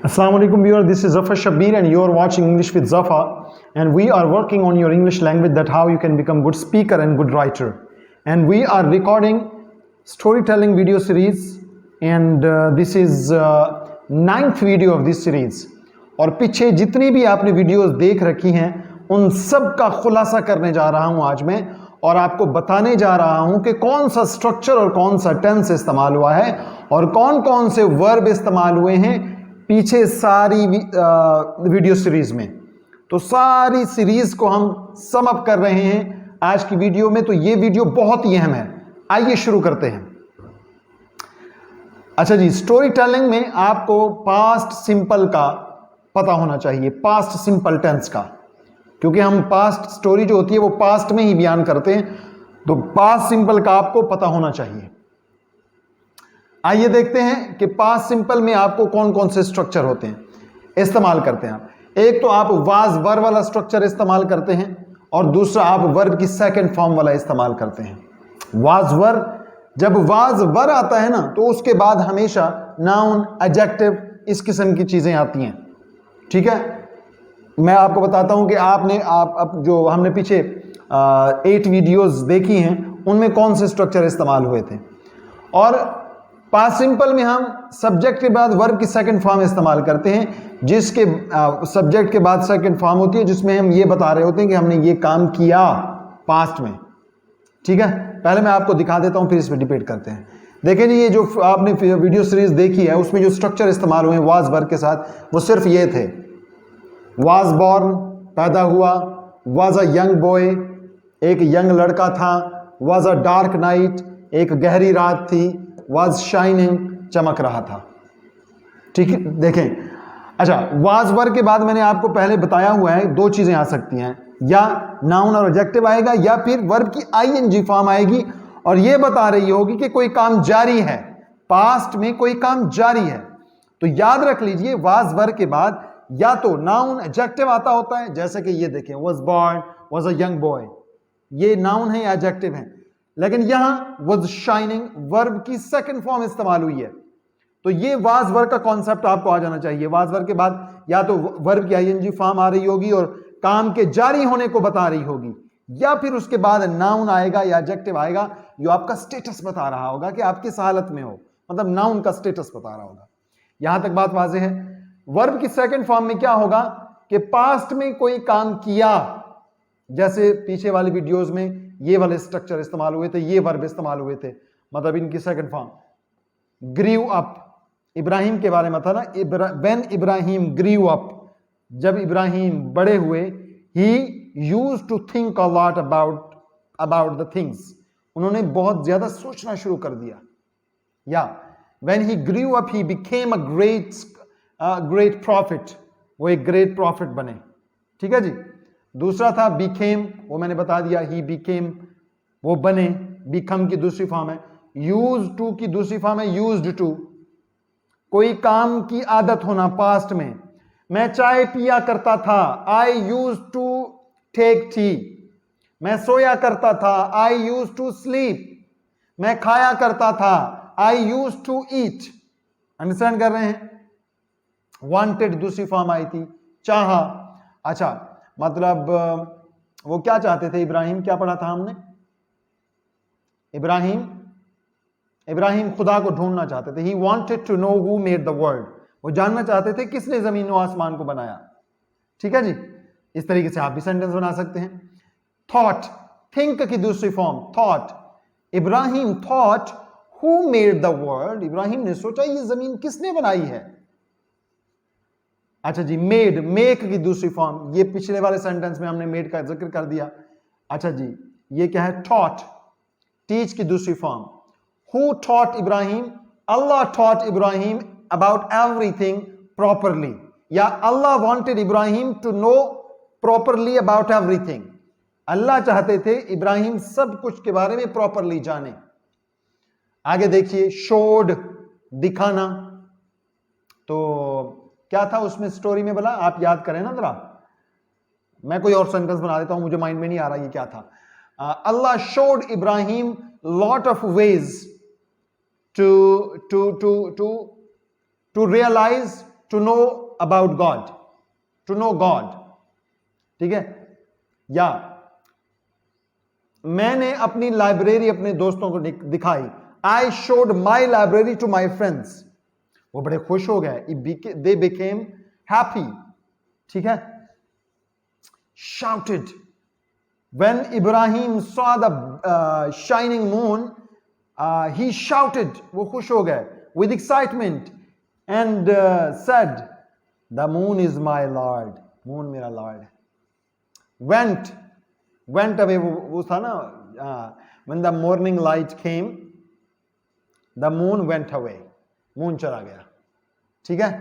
Assalamu alaikum viewer, this is Zafar Shabir and you are watching English with Zafar, and we are working on your English language, that how you can become good speaker and good writer. And we are recording storytelling video series, and this is ninth video of this series. और पीछे जितनी भी आपने videos देख रखी हैं उन सब का खुलासा करने जा रहा हूं आज मैं, और आपको बताने जा रहा हूं कि कौन सा स्ट्रक्चर और कौन सा टेंस इस्तेमाल हुआ है और कौन कौन से वर्ब इस्तेमाल हुए हैं पीछे सारी वीडियो सीरीज में। तो सारी सीरीज को हम सम अप कर रहे हैं आज की वीडियो में, तो ये वीडियो बहुत ही अहम है। आइए शुरू करते हैं। अच्छा जी, स्टोरी टेलिंग में आपको पास्ट सिंपल का पता होना चाहिए, पास्ट सिंपल टेंस का, क्योंकि हम पास्ट स्टोरी जो होती है वो पास्ट में ही बयान करते हैं, तो पास्ट सिंपल का आपको पता होना चाहिए। आइए देखते हैं कि पास्ट सिंपल में आपको कौन कौन से स्ट्रक्चर होते हैं, इस्तेमाल करते हैं आप। एक तो आप वाज वर वाला स्ट्रक्चर इस्तेमाल करते हैं, और दूसरा आप वर्ब की सेकंड फॉर्म वाला इस्तेमाल करते हैं। वाज वर, जब वाज वर आता है ना तो उसके बाद हमेशा नाउन, एडजेक्टिव, इस किस्म की चीजें आती हैं। ठीक है, मैं आपको बताता हूं कि आप जो हमने पीछे 8 वीडियोस देखी हैं उनमें कौन से स्ट्रक्चर इस्तेमाल हुए थे। और पास्ट सिंपल में हम सब्जेक्ट के बाद वर्ब की सेकंड फॉर्म इस्तेमाल करते हैं, जिसके सब्जेक्ट के बाद सेकंड फॉर्म होती है, जिसमें हम ये बता रहे होते हैं कि हमने ये काम किया पास्ट में। ठीक है, पहले मैं आपको दिखा देता हूं फिर इस पर डिबेट करते हैं। देखें जी, ये जो आपने वीडियो सीरीज देखी है उसमें जो स्ट्रक्चर इस्तेमाल हुए वाज वर्ब के साथ, वो सिर्फ ये थे। वाज बॉर्न, पैदा हुआ। वाज अ यंग बॉय, एक यंग लड़का था। वाज अ डार्क नाइट, एक गहरी रात थी। वाज शाइनिंग, चमक रहा था। ठीक है, देखें। अच्छा, वाज वर्ब के बाद मैंने आपको पहले बताया हुआ है दो चीजें आ सकती हैं, या नाउन और एडजेक्टिव आएगा, या फिर वर्ब की आईएनजी फॉर्म आएगी और यह बता रही होगी कि कोई काम जारी है, पास्ट में कोई काम जारी है। तो याद रख लीजिए, वाज वर्ब के बाद या तो नाउन एडजेक्टिव आता होता है, जैसे कि ये देखें, was born, was a young boy, ये नाउन है या एडजेक्टिव है। लेकिन यहां वाज शाइनिंग वर्ब की सेकंड फॉर्म इस्तेमाल हुई है, तो ये वाज वर्ब का कॉन्सेप्ट आपको आ जाना चाहिए। वाज वर्ब के बाद या तो वर्ब की आईएनजी फॉर्म आ रही होगी और काम के जारी होने को बता रही होगी, या फिर उसके बाद नाउन आएगा या एडजेक्टिव आएगा जो आपका स्टेटस बता रहा होगा कि आप किस हालत में हो, मतलब नाउन का स्टेटस बता रहा होगा। यहां तक बात वाज़ेह है। वर्ब की सेकंड फॉर्म में क्या होगा कि पास्ट में कोई काम किया, जैसे पीछे वाली वीडियोस में ये वाले स्ट्रक्चर इस्तेमाल हुए थे, ये वर्ब इस्तेमाल हुए थे, मतलब इनकी second form. Grew up, Ibrahim के बारे में था ना, व्हेन इब्राहिम ग्रीव अप, जब इब्राहिम बड़े हुए, he used to think a lot about the things, उन्होंने बहुत ज्यादा सोचना शुरू कर दिया। या when he grew up he became a great prophet, वो एक ग्रेट प्रॉफिट बने। ठीक है जी। दूसरा था बिकेम, वो मैंने बता दिया, ही बिकेम, वो बने। बिकम की दूसरी फॉर्म है। यूज टू की दूसरी फॉर्म है यूज्ड टू, कोई काम की आदत होना पास्ट में। मैं चाय पिया करता था, आई यूज टू टेक टी। मैं सोया करता था, आई यूज टू स्लीप। मैं खाया करता था, आई यूज टू ईट। अंडरस्टैंड कर रहे हैं। वांटेड दूसरी फॉर्म आई थी, चाहा। अच्छा, मतलब वो क्या चाहते थे इब्राहिम, क्या पढ़ा था हमने? इब्राहिम खुदा को ढूंढना चाहते थे। He wanted to know who made the world, वो जानना चाहते थे किसने जमीन और आसमान को बनाया। ठीक है जी, इस तरीके से आप भी सेंटेंस बना सकते हैं। थॉट, थिंक की दूसरी form thought. Ibrahim thought who made the world, Ibrahim ने सोचा ये जमीन किसने बनाई है। अच्छा जी, मेड, मेक की दूसरी फॉर्म, ये पिछले वाले सेंटेंस में हमने मेड का जिक्र कर दिया। अच्छा जी, ये क्या है? टॉट, टीच की दूसरी form. Who taught Ibrahim, Allah taught Ibrahim about everything properly, या Allah wanted Ibrahim to know properly about everything. Allah चाहते थे इब्राहिम सब कुछ के बारे में प्रॉपरली जाने। आगे देखिए, शोड, दिखाना। तो क्या था उसमें स्टोरी में, बोला आप याद करें ना जरा, मैं कोई और सेंटेंस बना देता हूं, मुझे माइंड में नहीं आ रहा ये क्या था। Allah showed Ibrahim lot of ways to realise to know about God, to know God, ठीक है। या मैंने अपनी लाइब्रेरी अपने दोस्तों को दिखाई, I showed my library to my friends, वो बड़े खुश हो गए, दे बिकेम हैप्पी, ठीक है। shouted when Ibrahim saw the shining moon, he shouted, वो खुश हो गए with excitement and said, the moon is my lord, moon मेरा lord है। went away, वो था ना, when the morning light came, the moon went away, moon चला गया, ठीक है।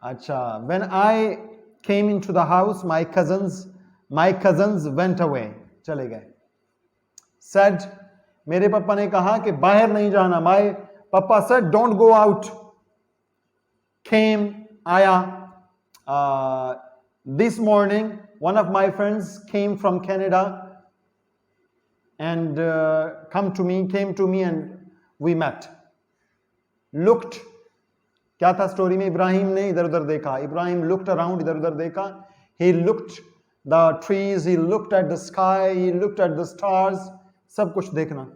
अच्छा, when I came into the house, my cousins went away, चले गए। said, मेरे पापा ने कहा कि बाहर नहीं जाना, my papa said don't go out, came, आया। this morning one of my friends came from Canada and came to me and we met, looked, क्या था स्टोरी में, इब्राहिम ने इधर उधर देखा, इब्राहिम looked around, इधर उधर देखा, he looked the trees, he looked at the sky, he looked at the stars, सब कुछ देखना।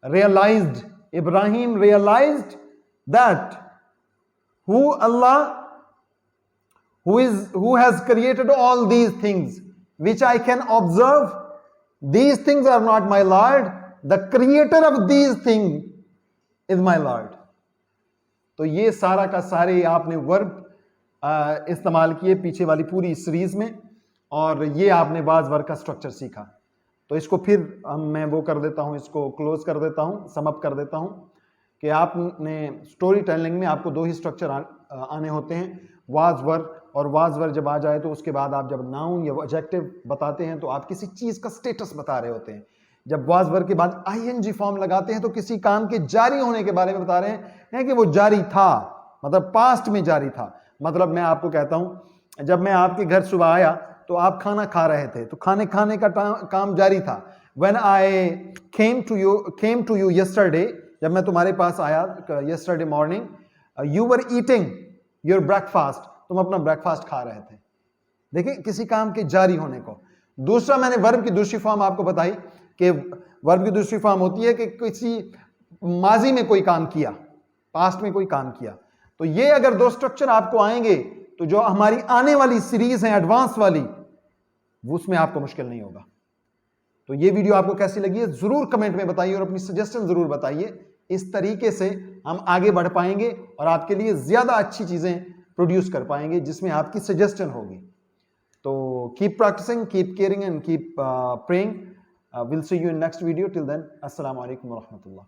realized, Ibrahim realized that Allah, who has created all these things which I can observe, these things are not my Lord, the creator of these things is my Lord। तो ये सारा का सारे आपने verb इस्तेमाल किए पीछे वाली पूरी सीरीज में, और ये आपने वाज वर्ब का स्ट्रक्चर सीखा। तो इसको फिर मैं वो कर देता हूँ, इसको क्लोज कर देता हूँ, समअप कर देता हूँ कि आपने स्टोरी टेलिंग में आपको दो ही स्ट्रक्चर आने होते हैं, वाज वर्ब, और वाज वर्ब जब आ जाए तो उसके बाद आप जब नाउन या एडजेक्टिव बताते हैं तो आप किसी चीज़ का स्टेटस बता रहे होते हैं। जब वाज वर्ब के बाद आईएनजी फॉर्म लगाते हैं तो किसी काम के जारी होने के बारे में बता रहे हैं कि वो जारी था, मतलब पास्ट में जारी था। मतलब मैं आपको कहता हूं, जब मैं आपके घर सुबह आया तो आप खाना खा रहे थे, तो खाने का काम जारी था। When I came to you yesterday, जब मैं तुम्हारे पास आया yesterday morning, you were eating your breakfast, तुम अपना ब्रेकफास्ट खा रहे थे। देखिए किसी काम के जारी होने को। दूसरा, मैंने वर्ब की दूसरी फॉर्म आपको बताई कि वर्ब की दूसरी फॉर्म होती है कि किसी माजी में कोई काम किया, पास्ट में कोई काम किया। तो ये अगर दो स्ट्रक्चर आपको आएंगे तो जो हमारी आने वाली सीरीज है एडवांस वाली, उसमें आपको मुश्किल नहीं होगा। तो ये वीडियो आपको कैसी लगी है जरूर कमेंट में बताइए और अपनी सजेशन जरूर बताइए। इस तरीके से हम आगे बढ़ पाएंगे और आपके लिए ज्यादा अच्छी चीजें प्रोड्यूस कर पाएंगे जिसमें आपकी सजेशन होगी। तो keep practicing, keep caring and keep praying. We'll see you in next video. Till then, Assalamu alaikum wa rahmatullah.